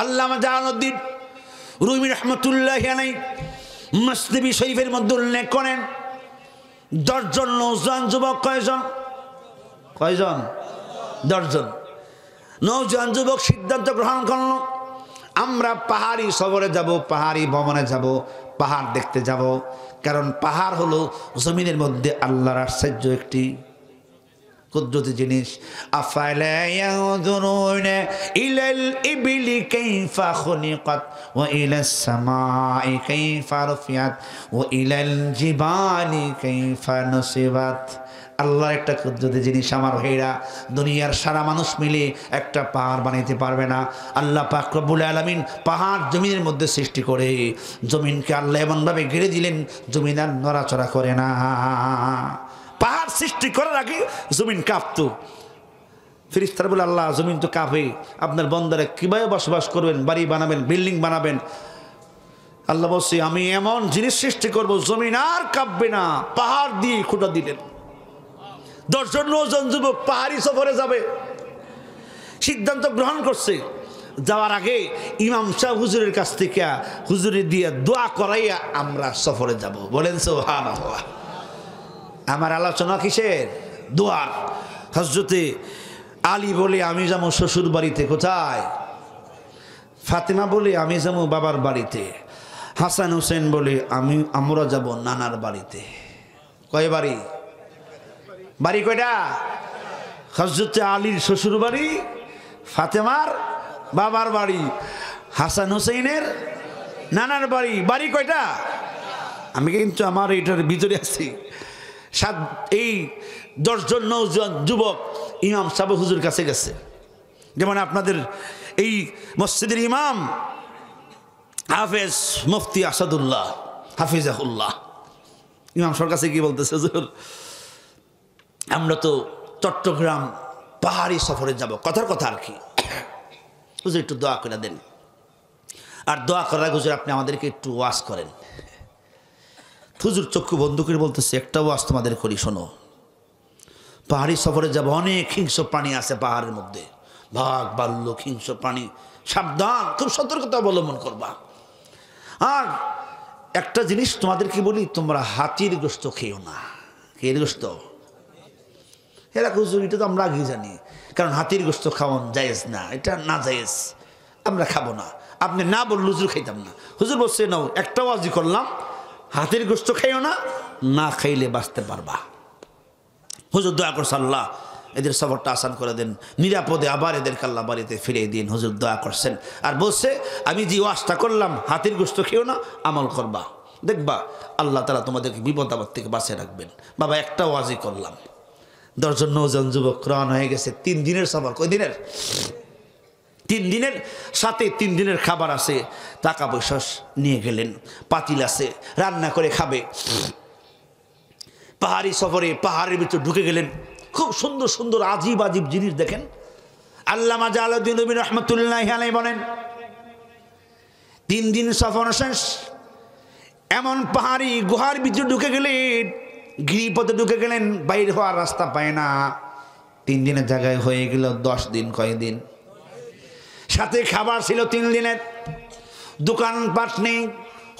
আল্লামা Jalaluddin Rumi রহমতুল্লাহি আলাইহি মসনবী শরীফের মধ্যে উল্লেখ করেন 10 জন নওজোয়ান যুবক। কয়জন? 10 জন নওজোয়ান যুবক সিদ্ধান্ত গ্রহণ করল, আমরা পাহাড়ি সফরে যাব, পাহাড়ি ভ্রমণে যাব, পাহাড় দেখতে যাব। কারণ পাহাড় হলো জমিনের মধ্যে আল্লাহর আশ্চর্য একটি কুদরতি জিনিস। আফালা ইয়ানজুরুনা ইলাল ইবলি কাইফা খুলিকাত ওয়া ইলাস সামাই কাইফা রুফিয়াত ওয়া ইলাল জিবালি কাইফা নুসিবাত। আল্লাহর একটা কুদরতি জিনিস আমার ভাইরা, দুনিয়ার সারা মানুষ মিলে একটা পাহাড় বানাইতে পারবে না। আল্লাহ পাক রব্বুল আলামিন পাহাড় জমিনের মধ্যে সৃষ্টি করে জমিনকে আল্লাহ এমনভাবে ঘিরে দিলেন জমিন আর নড়াচড়া করে না। পাহাড় সৃষ্টি করার আগে জমিন কাঁপতো। ফেরেশতারা বলে আল্লাহ জমিন তো কাঁপে, আপনার বান্দারা কিভাবে বসবাস করবেন, বাড়ি বানাবেন, বিল্ডিং বানাবেন? আল্লাহ বলছে আমি এমন জিনিস সৃষ্টি করব জমিন আর কাঁপবে না। পাহাড় দিয়ে খুঁটা দিলেন। 10 জন নওজোয়ান যুবক পাহাড়ি সফরে যাবে সিদ্ধান্ত গ্রহণ করছে। যাওয়ার আগে ইমাম সাহেব হুজুরের কাছ থেকে হুজুরে দিয়ে দোয়া করাইয়া আমরা সফরে যাব। বলেন সুবহানাল্লাহ। আমার আলোচনা কিসের? দোয়ার। হযরতে আলী বলে আমি যাবো শ্বশুর বাড়িতে। কোথায়? ফাতেমা বলে আমি যাবো বাবার বাড়িতে। হাসান হোসেন বলে আমরা যাব নানার বাড়িতে। কয় বাড়ি? বাড়ি কয়টা? হযরতে আলীর শ্বশুর বাড়ি, ফাতেমার বাবার বাড়ি, হাসান হোসেনের নানার বাড়ি। বাড়ি কয়টা? আমি কিন্তু আমার এটার ভিতরে আছি। এই 10 জন নওজোয়ান যুবক ইমাম সাহেব হুজুর কাছে গেছে। যেমন আপনাদের এই মসজিদের ইমাম হাফেজ মুফতি আসাদুল্লাহ হাফিজাহুল্লাহ, ইমাম সাহেবের কাছে কি বলতেছে, হুজুর আমরা তো চট্টগ্রাম পাহাড়ি সফরে যাব। কথার কথা আর কি, হুজুর একটু দোয়া করে দেন। আর দোয়া করার হুজুর আপনি আমাদেরকে একটু ওয়াজ করেন। হুজুর চক্ষু বন্ধ করে বলতেছে একটা ওয়াজ তোমাদের করি, শোনো। পাহাড়ি সফরে যাব, অনেক হিংস্র প্রাণী আছে পাহাড়ের মধ্যে, বাঘ ভাল্লুক হিংস্র প্রাণী, সাবধান, খুব সতর্কতা অবলম্বন করবা। আর একটা জিনিস তোমাদেরকে বলি, তোমরা হাতির গোশত খেও না। এর গোশত এরা হুজুর এটা তো আমরা আগে জানি, কারণ হাতির গোশত খাওয়ান জায়েজ না, এটা না জায়েজ, আমরা খাবো না। আপনি না বললে হুজুর খাইতাম না। হুজুর বলছে নাও একটা ওয়াজি করলাম, হাতির গোশত খাইও না, না খাইলে বাঁচতে পারবা। হুজুর দয়া করছে আল্লাহ এদের সফরটা আসান করে দেন, নিরাপদে আবার এদেরকে আল্লাহ বাড়িতে ফিরিয়ে দিন। হুজুর দয়া করছেন আর বলছে আমি যে ওয়াজটা করলাম হাতির গোশত খেও না, আমল করবা, দেখবা আল্লাহ তাআলা তোমাদেরকে বিপদ আপদ থেকে বাঁচিয়ে রাখবেন। বাবা একটা ওয়াজি করলাম, 10 জন নওজোয়ান যুবক রওনা হয়ে গেছে। 3 দিনের সফর। কয় দিনের? 3 দিনের, সাথে 3 দিনের খাবার আছে, টাকা পয়সা নিয়ে গেলেন, পাতিল আছে, রান্না করে খাবে। পাহাড়ি সফরে পাহাড়ের ভিতর ঢুকে গেলেন। খুব সুন্দর সুন্দর আজীব আজীব জিনিস দেখেন। আল্লামা জালালউদ্দিন রুমি রহমতুল্লাহি আলাইহি বলেন 3 দিন সফর শেষ, এমন পাহাড়ি গুহার ভিতরে ঢুকে গেলেন, গিরিপথে ঢুকে গেলেন, বাইরে হওয়ার রাস্তা পায় না। 3 দিনের জায়গায় হয়ে গেল 10 দিন। কয়দিন? সাথে খাবার ছিল 3 দিনের। দোকানপাট নেই,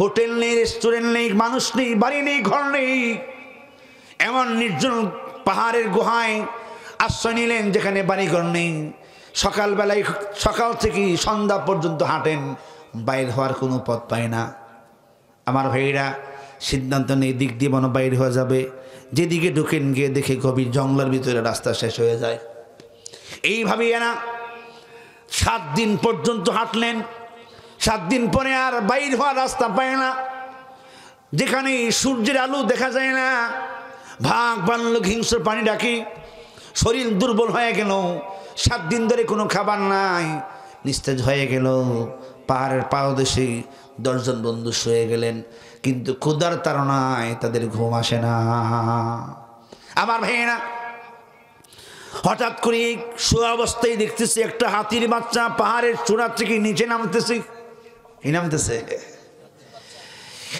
হোটেল নেই, রেস্টুরেন্ট নেই, মানুষ নেই, বাড়ি নেই, ঘর নেই। এমন নির্জন পাহাড়ের গুহায় আশ্রয় নিলেন যেখানে বাড়িঘর নেই। সকালবেলায়, সকাল থেকে সন্ধ্যা পর্যন্ত হাঁটেন, বাইরে হওয়ার কোনো পথ পায় না। আমার ভাইরা সিদ্ধান্ত নেই দিক দিয়ে মনে বাইরে হয়ে যাবে। যেদিকে ঢুকেন গিয়ে দেখে গভীর জঙ্গলের ভিতরে রাস্তা শেষ হয়ে যায়। এইভাবে এরা 7 দিন পর্যন্ত হাঁটলেন। 7 দিন পরে আর বাইর হওয়ার রাস্তা পায় না, যেখানে সূর্যের আলো দেখা যায় না। ভাগ ভাল্লুক হিংস্র পানি ডাকি, শরীর দুর্বল হয়ে গেল। 7 দিন ধরে কোনো খাবার নাই, নিস্তেজ হয়ে গেল। পাহাড়ের পাদদেশে 10 জন বন্ধু শুয়ে গেলেন, কিন্তু ক্ষুধার তাড়নায় তাদের ঘুম আসে না। আমার ভাইয়েরা হঠাৎ করে শোয়া অবস্থায় দেখতেছি একটা হাতির বাচ্চা পাহাড়ের চূড়া থেকে নিচে নামতেছে।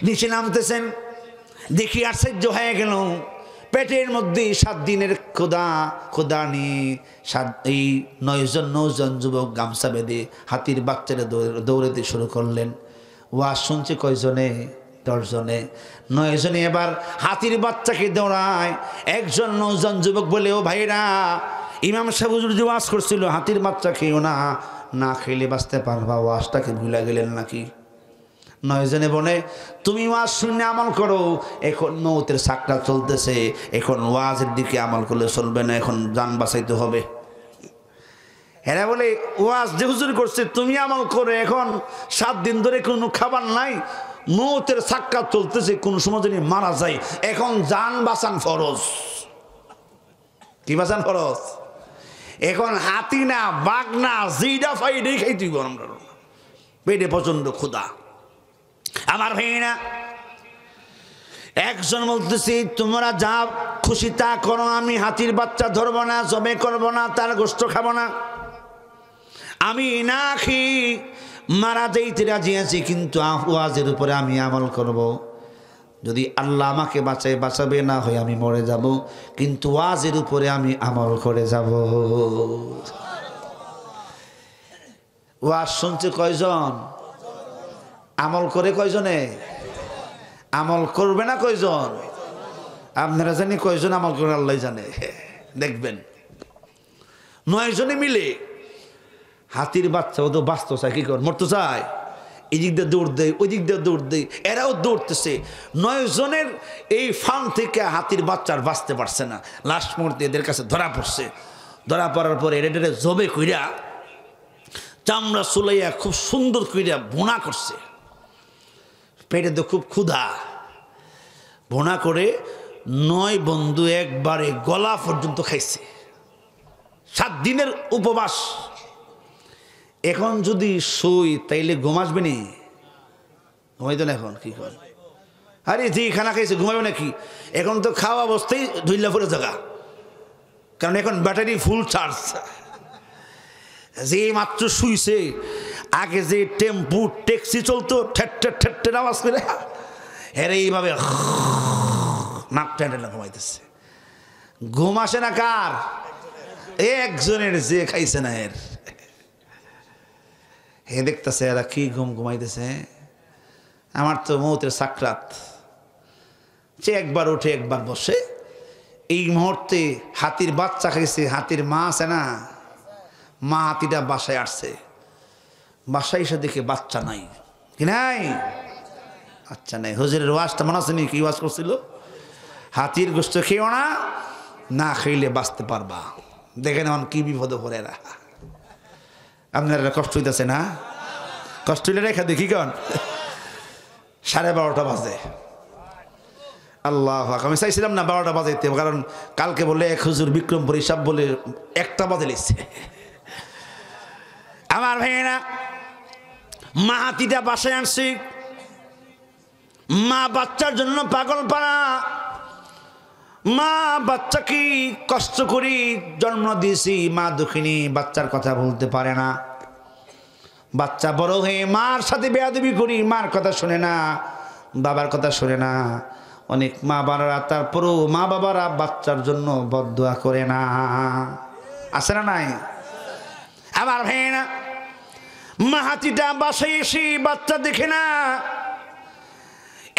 নিচে নামতেছেন দেখি আশ্চর্য হয়ে গেল। পেটের মধ্যে 7 দিনের ক্ষুধা নিয়ে এই 9 জন যুবক গামছা বেঁধে হাতির বাচ্চারা দৌড়াতে শুরু করলেন। ওয়াজ শুনছে কয়জনে? 10 জনে। 9 জনে এবার হাতির বাচ্চাকে দৌড়ায়। একজন 9 জন যুবক বলে, ও ভাইরা, ইমাম সাহেব হুজুর যে ওয়াজ করছিল হাতির বাচ্চা খেয়েও না, না খেলে বাঁচতে পারবা, ওয়াজটাকে ভুলে গেলেন নাকি? 9 জনে বলে, তুমি ওয়াজ শুনে আমল করো, এখন মৌতের সাকরাত চলতেছে, এখন ওয়াজের দিকে আমল করলে চলবে না, এখন জান বাঁচাইতে হবে। এরা বলে, ওয়াজ যে হুজুর করছে তুমি আমল করো, এখন 7 দিন ধরে কোনো খাবার নাই, মৌতের সাকরাত চলতেছে, কোন সময় যদি মারা যায়, এখন জান বাঁচান ফরজ। কি বাঁচান ফরজ? এখন হাতি না বাঘ না জিডা ফাইডে খাইতে আমরা, পেটে প্রচন্ড ক্ষুধা। আমার ভাইরা, একজন বলতেছি তোমরা যা খুশি তা করো, আমি হাতির বাচ্চা ধরবো না, জবে করবো না, তার গোশত খাবো না, আমি না খেয়ে মারা যাইতে রাজি আছি, কিন্তু ওয়াজের উপরে আমি আমল করব। যদি আল্লাহ আমাকে বাঁচাবে, না হয় আমি মরে যাব, কিন্তু ওয়াজের উপরে আমি আমল করে যাব। ওয়াজ শুনছে কয়জন? আমল করে কয়জনে? আমল করবে না কয়জন? আপনারা জানি কয়জন আমল করে আল্লাহ জানে। দেখবেন 9 জনে মিলে হাতির বাচ্চা, ও তো বাঁচতে চায়, কি কর, মরতে চায়, এই দিক দিয়ে দৌড় দেয়, ওই দিক দিয়ে দৌড় দেয়, এরাও দৌড়তেছে। 9 জনের এই ফান থেকে হাতির বাচ্চার বাঁচতে পারছে না, লাস্ট মুহূর্তে এদের কাছে ধরা পড়ছে। ধরা পড়ার পরে এরা জবে কইরা চামড়া চুলাইয়া খুব সুন্দর কইরা ভুনা করছে। পেটে তো খুব ক্ষুধা, ভুনা করে 9 বন্ধু একবারে গলা পর্যন্ত খাইছে। 7 দিনের উপবাস। এখন যদি শুই তাইলে ঘুম আসবে নি? ঘুমাইতো না এখন, কি কর? আরে যে খানা খাইছে ঘুমাবে নাকি? এখন তো খাওয়া অবস্থায় ধুইলা পড়ে জায়গা, কারণ এখন ব্যাটারি ফুল চার্জ। যে মাত্র শুইছে, আগে যে টেম্পু ট্যাক্সি চলতো ঠেট আওয়াজ করে, এর এইভাবে নাক টেনে ঘুমাইতেছে। ঘুম আসে না কার? একজনের, যে খাইছে না এর। হে দেখতেছে এরা কি ঘুমাইতেছে। আমার তো মৌতের সাকরাত। সে একবার উঠে একবার বসে। এই মুহূর্তে হাতির বাচ্চা খাইছে, হাতির মা আছে না, মা হাতিটা বাসায় আসছে। বাসায় এসে দেখে বাচ্চা নাই। কি নাই? আচ্ছা নাই। হুজুরের ওয়াজটা মনে আছে নি? কি ওয়াজ করছিল? হাতির গোশত খেয়েও না, না খাইলে বাঁচতে পারবা। দেখেন এখন কি বিপদে পড়ে এরা। আপনারা কষ্ট হইতেছে না? কষ্ট হইলে রেখা দেখি কেন? 12:30 বাজে। আল্লাহ, আমি চাইছিলাম না 12টা বাজাইতে, কারণ কালকে বলে এক হুজুর বিক্রমপুর হিসাব বলে 1টা বাজে লিখছে। আমার ভাইয়েরা, মা হাতিটা বাসায় আনছি। মা বাচ্চার জন্য পাগল পাড়া। মা বাচ্চাকে কষ্ট করি জন্ম দিয়েছি, মা দুঃখিনী, বাচ্চার কথা বলতে পারে না। বাচ্চা বড় হয়ে মার সাথে বেয়াদবি করি, মার কথা শোনে না, বাবার কথা শোনে না। অনেক মা বাবারা, তারপরও মা বাবারা বাচ্চার জন্য বদদুয়া করে না। আছে না নাই? আবার ভাই না, মা হাতিটা বাসায় এসে বাচ্চা দেখে না,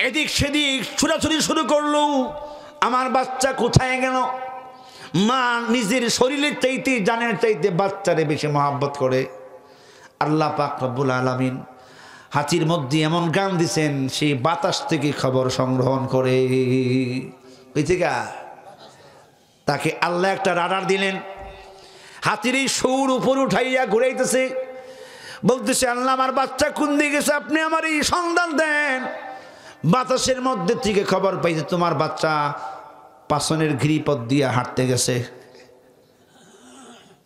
এদিক সেদিক ছুটাছুটি শুরু করলো। আমার বাচ্চা কোথায় গেল? মা নিজের শরীরের চাইতে, জানের চাইতে বাচ্চারে বেশি মহাব্বত করে। আল্লাহ পাক রব্বুল আলামিন হাতির মধ্যে এমন গান দিছেন, সেই বাতাস থেকে খবর সংগ্রহণ করে। তাকে আল্লাহ একটা রাডার দিলেন। হাতির এই সৌর উপর উঠাইয়া ঘুরাইতেছে, বলতেছে, আল্লাহ আমার বাচ্চা কোন দিকে গেছে, আপনি আমার এই সন্ধান দেন। বাতাসের মধ্যে থেকে খবর পাইছে তোমার বাচ্চা পাছনের গিরিপথ দিয়ে হাঁটতে গেছে।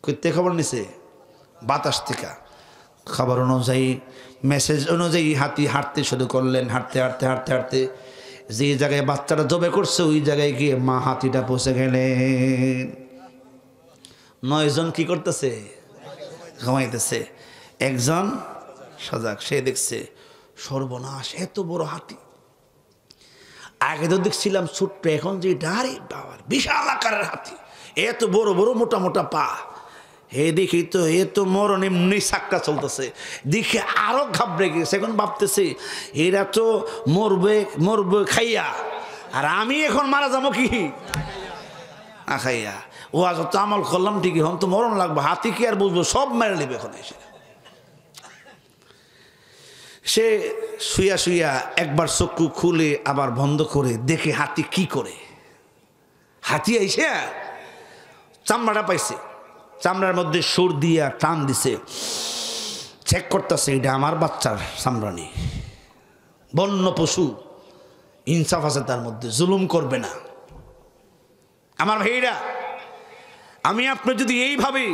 কইতে খবর নিছে? বাতাস থেকে। খবর অনুযায়ী, মেসেজ অনুযায়ী হাতি হাঁটতে শুরু করলেন। হাঁটতে হাঁটতে হাঁটতে হাঁটতে যে জায়গায় বাচ্চাটা জবে করছে, ওই জায়গায় গিয়ে মা হাতিটা পৌঁছে গেলেন। 9 জন কি করতেছে? ঘুমাইতেছে। একজন সজাগ, সে দেখছে সর্বনাশ, এত বড় হাতি। আগে তো দেখছিলাম ছোট্ট, এখন যে ডারে বাবার বিশাল আকারের হাতি, এত বড় বড় মোটা মোটা পা। হে দেখি তো এ তো মরণ এমনি সাক্কা চলতেছে, দেখে আরো ঘাবড়ে গেছে। এখন ভাবতেছে এরা তো মরবে মরবে খাইয়া, আর আমি এখন মারা যাবো কি না খাইয়া। ও আজ তো আমল করলাম ঠিকই, হন তো মরণ লাগবে, হাতি কি আর বুঝবো, সব মেরে নেবে এখন এসে। সে শুইয়া শুইয়া একবার চক্ষু খুলে আবার বন্ধ করে দেখে হাতি কি করে। হাতি এসে চামড়াটা পাইছে, চামড়ার মধ্যে সুর দিয়া টান দিছে, চেক করতেছে এটা আমার বাচ্চার চামড়ানি। বন্য পশু, ইনসাফ আছে তার মধ্যে, জুলুম করবে না। আমার ভাইরা, আমি আপনি যদি এইভাবে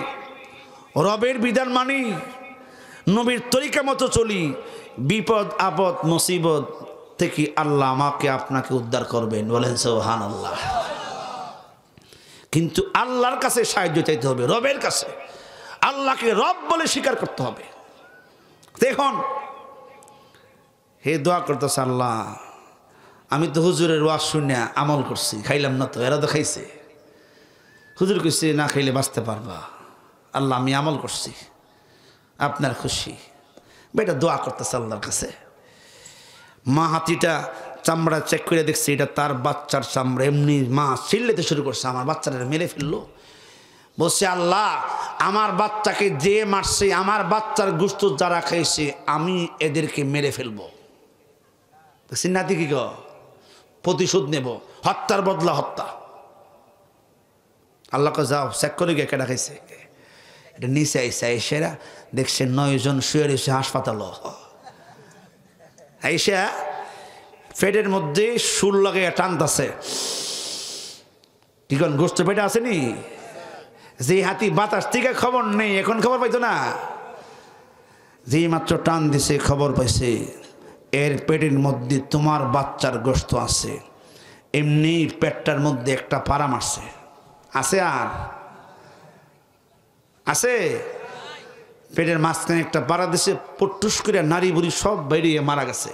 রবের বিধান মানি, নবীর তরিকা মতো চলি, বিপদ আপদ মুসিবত থেকে আল্লাহ আমাকে আপনাকে উদ্ধার করবেন। বলেন সুবহানাল্লাহ। কিন্তু আল্লাহর কাছে সাহায্য চাইতে হবে, রবের কাছে। আল্লাহকে রব বলে স্বীকার করতে হবে। দেখুন, হে দোয়া করতেছে, আল্লাহ আমি তো হুজুরের ওয়াজ শুনে আমল করছি, খাইলাম না তো, এরা তো খাইছে। হুজুর কইছে না খাইলে বাঁচতে পারবা। আল্লাহ আমি আমল করছি, আপনার খুশি। বেটা দোয়া করতেছে আল্লাহর কাছে। মা হাতিটা চামড়া চেক করে দেখছে এটা তার বাচ্চার চামড়া। এমনি মা চিল্লাতে শুরু করছে, আমার বাচ্চাটা মেরে ফেললো। বলছে আল্লাহ আমার বাচ্চাকে যে মারছে, আমার বাচ্চার গোশত যারা খাইছে, আমি এদেরকে মেরে ফেলবো। দেখছি নাতি কি গো, প্রতিশোধ নেব, হত্যার বদলা হত্যা। আল্লাহকে যাও চেক করে গিয়ে কেটা খাইছে। এটা নিচে আইসা এসেরা দেখছে 9 জন শুয়ে রয়েছে হাসপাতাল। আইসা পেটের মধ্যে সুর লাগাইয়া টানতেছে। কি কোন গোস্ত পেটে আসেনি? যে হাতি বাতাস থেকে খবর নেই, এখন খবর পাইতো না। যেই মাত্র টান দিছে খবর পাইছে এর পেটের মধ্যে তোমার বাচ্চার গোস্ত আছে। এমনি পেটটার মধ্যে একটা পাড়া মারছে। আছে আর আছে, পেটের মাঝখানে একটা পাড়া দিছে, পট্টুস করে নারী বুড়ি সব বেরিয়ে মারা গেছে।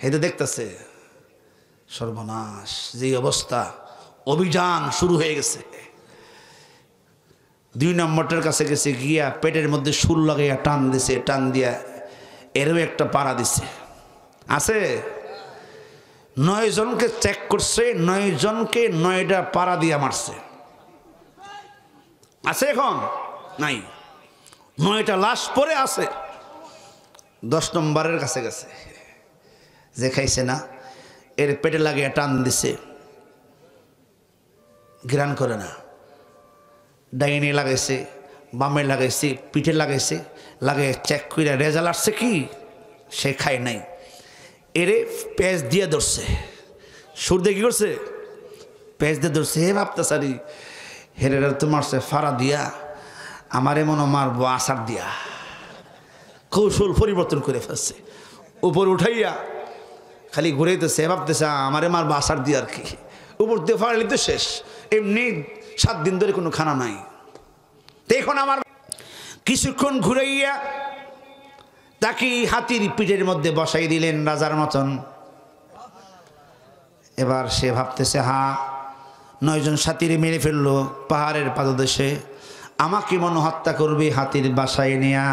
হেঁটে দেখতেছে সর্বনাশ, যে অবস্থা, অভিযান শুরু হয়ে গেছে। 2 নম্বরটার কাছে গেছে, গিয়া পেটের মধ্যে সুর লাগাইয়া টান দিছে, টান দিয়া এরও একটা পাড়া দিছে। আছে 9 জনকে চেক করছে, 9 জনকে 9টা পাড়া দিয়া মারছে। আছে এখন নাই, 9টা লাশ পরে আছে। 10 নম্বরের কাছে গেছে, যে খাইছে না এর পেটে লাগিয়ে টান দিছে, ঘ্রাণ করে না। ডাইনে লাগাইছে, বামে লাগাইছে, পিঠে লাগাইছে, লাগে চেক করে রেজাল্ট আসছে কি সে খায় নাই। এরে পেঁচ দিয়ে ধরছে, সুর দিয়ে কি করছে, পেঁচ দিয়ে ধরছে। হে ভাবতা সারি হেরেরা তো মারছে ফাড়া দিয়া, আমারে মনে মারবো আসার দিয়া। কৌশল পরিবর্তন করে ফেলছে, উপর উঠাইয়া খালি ঘুরাইতেছে, ভাবতেছে আমারে মারবো আসার দিয়া আর কি। উপর দিয়ে ফাড়ালি তো শেষ, এমনি 7 দিন ধরে কোনো খানা নাই। এখন আমার কিছুক্ষণ ঘুরাইয়া তাকে হাতির পিঠের মধ্যে বসাই দিলেন রাজার মতন। এবার সে ভাবতেছে, হা 9 জন সাথীরে মেরে ফেললো পাহাড়ের পাদদেশে, আমাকে মনে হত্যা করবে হাতির বাসায় নিয়া,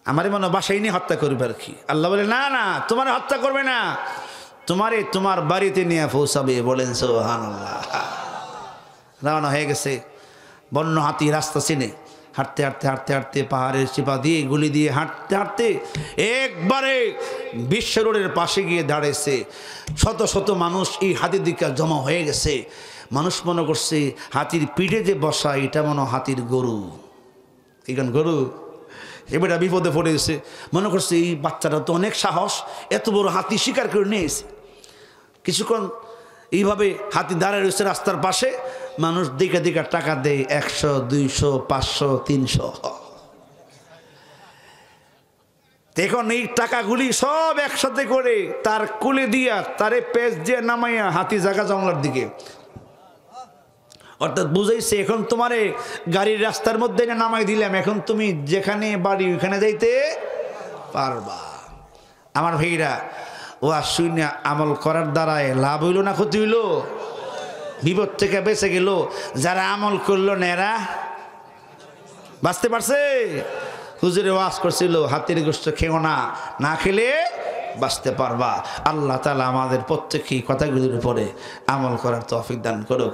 আমারে মনে বাসায় নিয়ে হত্যা করবে আর কি। আল্লাহ বলে না না, তোমার হত্যা করবে না, তোমারে তোমার বাড়িতে নিয়ে পৌঁছাবে। বলেন সুবহানাল্লাহ। রওনা হয়ে গেছে। বন্য হাতি রাস্তা চিনে, হাঁটতে হাঁটতে হাঁটতে হাঁটতে পাহাড়ের চিপা দিয়ে গুলি দিয়ে হাঁটতে হাঁটতে একবারে বিশ্ব রোডের পাশে গিয়ে দাঁড়িয়েছে। শত শত মানুষ এই হাতির দিকে জমা হয়ে গেছে। মানুষ মনে করছে হাতির পিঠে যে বসা এটা মনে হাতির গরু। এখন গরু এবারে বিপদে পড়ে গেছে। মনে করছে এই বাচ্চাটা তো অনেক সাহস, এত বড় হাতি শিকার করে নিয়েছে। কিছুক্ষণ এইভাবে হাতি দাঁড়ায় রয়েছে রাস্তার পাশে, মানুষ দিকে দিকে টাকা দেয়, 100, 200, 500, 300। এখন এই টাকাগুলি সব একসাথে করে তার কুলে দিয়া তারে পেঁচ দিয়ে নামাইয়া হাতি জায়গা জঙ্গলার দিকে, অর্থাৎ বুঝাইছে এখন তোমারে গাড়ির রাস্তার মধ্যে নামাই দিলাম, এখন তুমি যেখানে বাড়ি ওইখানে যাইতে পারবা। আমার ভাইরা, ও শুনে আমল করার দ্বারায় লাভ হইল না ক্ষতি হইল? বিপদ থেকে বেঁচে গেল। যারা আমল করলো নেরা বাঁচতে পারছে। হুজুরে ওয়াজ করছিল হাতির গোশত খেও না, না খেলে বাঁচতে পারবা। আল্লাহ তাআলা আমাদের প্রত্যেকই কথাগুলির উপরে আমল করার তৌফিক দান করুক।